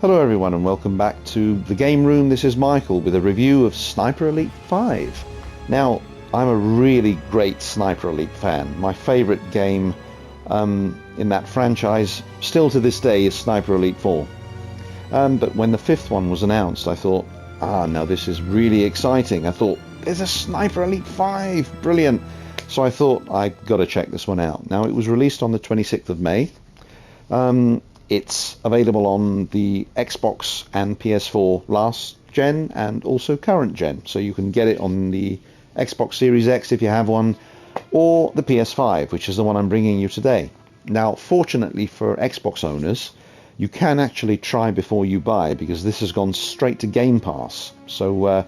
Hello everyone and welcome back to the game room. This is Michael with a review of Sniper Elite 5. Now, I'm a really great Sniper Elite fan. My favourite game in that franchise still to this day is Sniper Elite 4. But when the fifth one was announced, I thought, now this is really exciting. I thought, there's a Sniper Elite 5, brilliant. So I thought I'd got to check this one out. Now, it was released on the 26th of May. It's available on the Xbox and PS4 last gen and also current gen. So you can get it on the Xbox Series X if you have one, or the PS5, which is the one I'm bringing you today. Now, fortunately for Xbox owners, you can actually try before you buy, because this has gone straight to Game Pass. So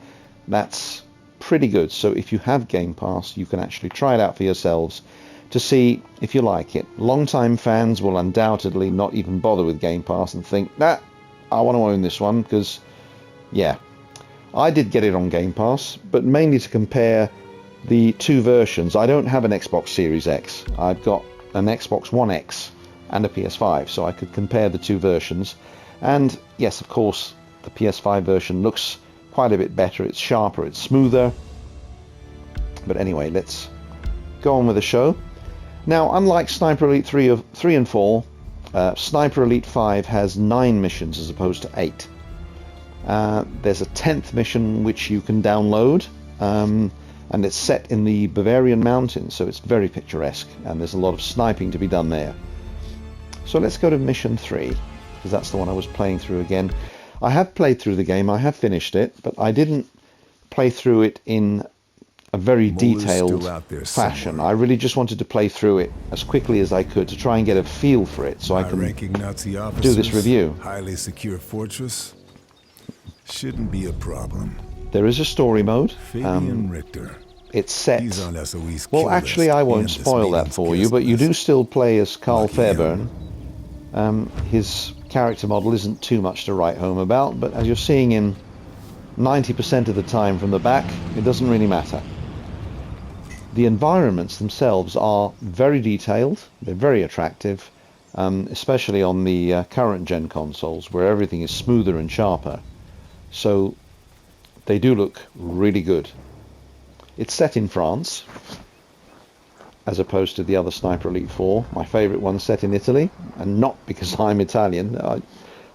that's pretty good. So if you have Game Pass, you can actually try it out for yourselves to see if you like it. Long-time fans will undoubtedly not even bother with Game Pass and think, I want to own this one, because, yeah. I did get it on Game Pass, but mainly to compare the two versions. I don't have an Xbox Series X. I've got an Xbox One X and a PS5, so I could compare the two versions. And yes, of course, the PS5 version looks quite a bit better. It's sharper, it's smoother. But anyway, let's go on with the show. Now, unlike Sniper Elite 3 and 4, Sniper Elite 5 has 9 missions as opposed to 8. There's a 10th mission which you can download, and it's set in the Bavarian mountains, so it's very picturesque, and there's a lot of sniping to be done there. So let's go to mission 3, because that's the one I was playing through again. I have played through the game, I have finished it, but I didn't play through it in a very detailed fashion. I really just wanted to play through it as quickly as I could to try and get a feel for it, so I can do this review. Highly secure fortress shouldn't be a problem. There is a story mode. Fabian Richter. It's set. SOE's Well, actually, I won't spoil that for you, but you do still play as Carl Fairburne. His character model isn't too much to write home about, but as you're seeing him 90% of the time from the back, it doesn't really matter. The environments themselves are very detailed, they're very attractive, especially on the current gen consoles where everything is smoother and sharper. So they do look really good. It's set in France, as opposed to the other Sniper Elite 4. My favourite one's set in Italy, and not because I'm Italian.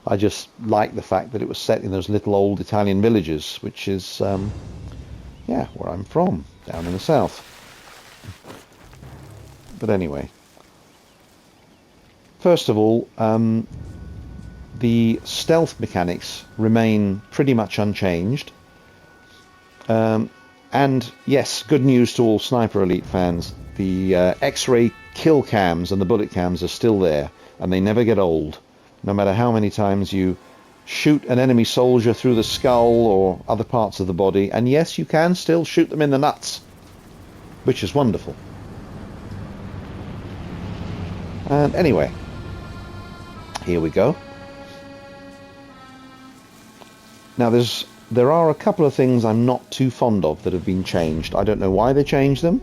I just like the fact that it was set in those little old Italian villages, which is, where I'm from, down in the south. But anyway, first of all, the stealth mechanics remain pretty much unchanged. And yes, good news to all Sniper Elite fans, the X-ray kill cams and the bullet cams are still there, and they never get old. No matter how many times you shoot an enemy soldier through the skull or other parts of the body, and yes, you can still shoot them in the nuts, which is wonderful. And anyway, here we go. Now there are a couple of things I'm not too fond of that have been changed. I don't know why they changed them.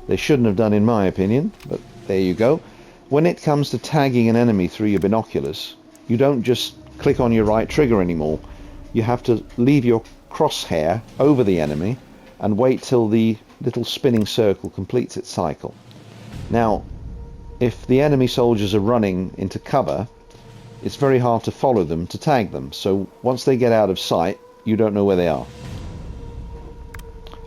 They shouldn't have done, in my opinion, but there you go. When it comes to tagging an enemy through your binoculars, you don't just click on your right trigger anymore. You have to leave your crosshair over the enemy and wait till the little spinning circle completes its cycle. Now, if the enemy soldiers are running into cover, it's very hard to follow them to tag them. So once they get out of sight, you don't know where they are.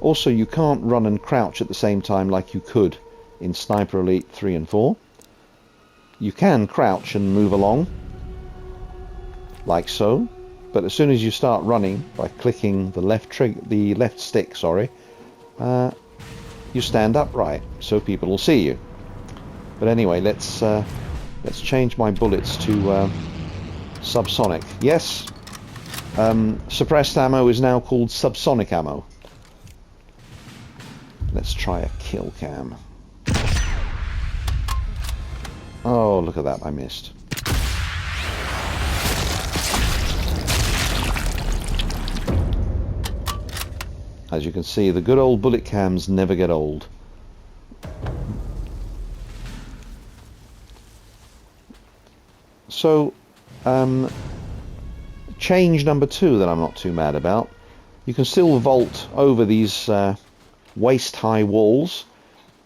Also, you can't run and crouch at the same time like you could in Sniper Elite 3 and 4. You can crouch and move along, like so, but as soon as you start running by clicking the left stick, you stand upright so people will see you. But anyway, let's change my bullets to subsonic. Yes, suppressed ammo is now called subsonic ammo. Let's try a kill cam. Oh, look at that, I missed. As you can see, the good old bullet cams never get old. So, change number 2 that I'm not too mad about. You can still vault over these waist-high walls,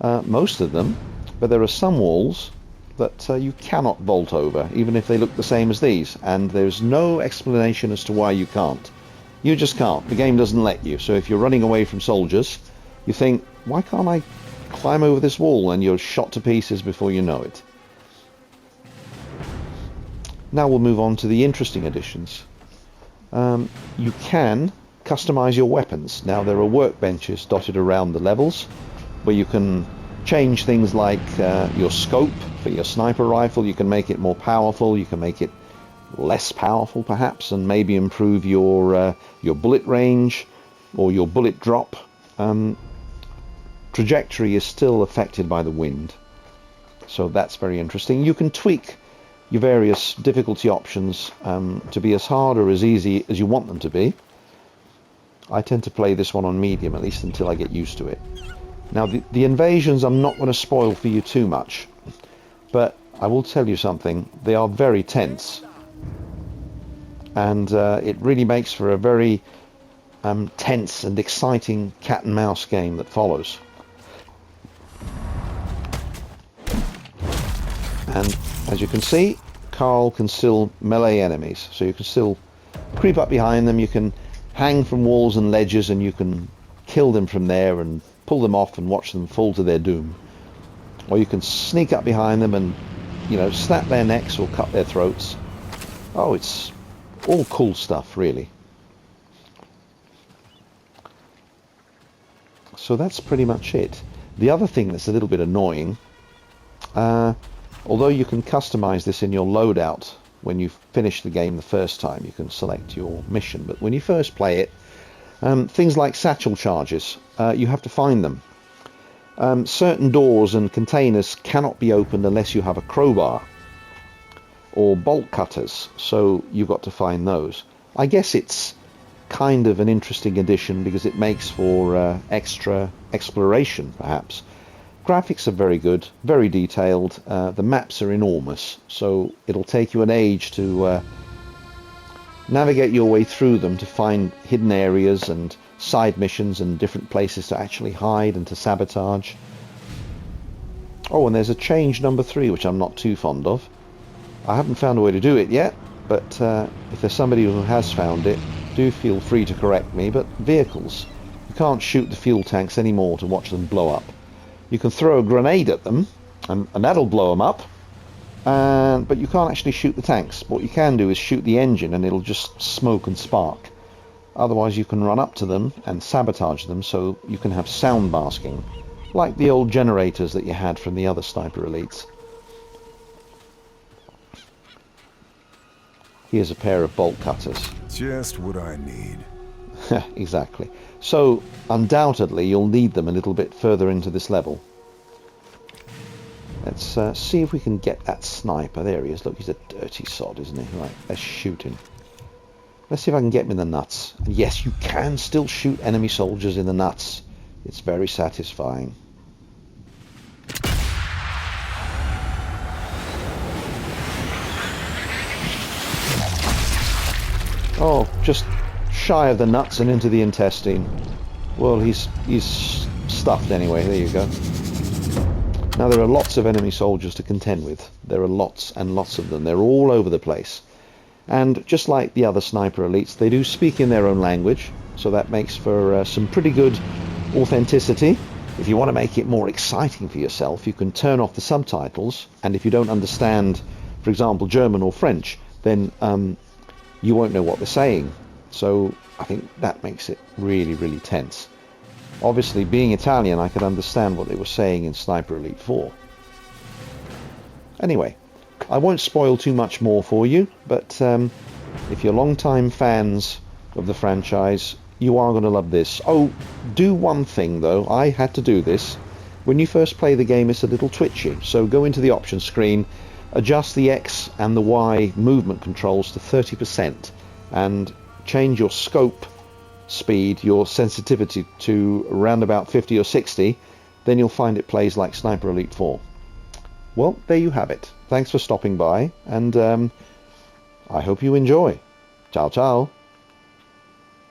most of them, but there are some walls that you cannot vault over, even if they look the same as these, and there's no explanation as to why you can't. You just can't. The game doesn't let you. So if you're running away from soldiers, you think, why can't I climb over this wall? And you're shot to pieces before you know it. Now we'll move on to the interesting additions. You can customize your weapons. Now there are workbenches dotted around the levels where you can change things like your scope for your sniper rifle. You can make it more powerful. You can make it less powerful perhaps, and maybe improve your bullet range or your bullet drop. Trajectory is still affected by the wind, so that's very interesting. You can tweak your various difficulty options to be as hard or as easy as you want them to be. I tend to play this one on medium, at least until I get used to it. Now the invasions I'm not going to spoil for you too much, but I will tell you something, they are very tense. And it really makes for a very tense and exciting cat and mouse game that follows. And as you can see, Carl can still melee enemies, so you can still creep up behind them, you can hang from walls and ledges, and you can kill them from there and pull them off and watch them fall to their doom. Or you can sneak up behind them and, you know, snap their necks or cut their throats. Oh, it's all cool stuff, really. So that's pretty much it. The other thing that's a little bit annoying, although you can customize this in your loadout when you finish the game the first time, you can select your mission, but when you first play it, things like satchel charges, you have to find them. Certain doors and containers cannot be opened unless you have a crowbar, or bolt cutters, so you've got to find those. I guess it's kind of an interesting addition because it makes for extra exploration, perhaps. Graphics are very good, very detailed. The maps are enormous, so it'll take you an age to navigate your way through them to find hidden areas and side missions and different places to actually hide and to sabotage. Oh, and there's a change number 3, which I'm not too fond of. I haven't found a way to do it yet, but if there's somebody who has found it, do feel free to correct me. But vehicles, you can't shoot the fuel tanks anymore to watch them blow up. You can throw a grenade at them, and that'll blow them up, but you can't actually shoot the tanks. What you can do is shoot the engine, and it'll just smoke and spark. Otherwise, you can run up to them and sabotage them, so you can have sound masking, like the old generators that you had from the other Sniper Elites. Here's a pair of bolt cutters. Just what I need. Exactly. So, undoubtedly, you'll need them a little bit further into this level. Let's see if we can get that sniper. There he is. Look, he's a dirty sod, isn't he? Right, let's shoot him. Let's see if I can get him in the nuts. And yes, you can still shoot enemy soldiers in the nuts. It's very satisfying. Oh, just shy of the nuts and into the intestine. Well, he's stuffed anyway. There you go. Now, there are lots of enemy soldiers to contend with. There are lots and lots of them. They're all over the place. And just like the other Sniper Elites, they do speak in their own language, so that makes for some pretty good authenticity. If you want to make it more exciting for yourself, you can turn off the subtitles, and if you don't understand, for example, German or French, then you won't know what they're saying. So I think that makes it really, really tense. Obviously, being Italian, I could understand what they were saying in Sniper Elite 4. Anyway, I won't spoil too much more for you, but if you're long-time fans of the franchise, you are going to love this. Oh, do one thing though. I had to do this. When you first play the game, it's a little twitchy, so go into the options screen, adjust the X and the Y movement controls to 30%, and change your scope speed, your sensitivity, to around about 50 or 60, then you'll find it plays like Sniper Elite 4. Well, there you have it. Thanks for stopping by, and I hope you enjoy. Ciao, ciao.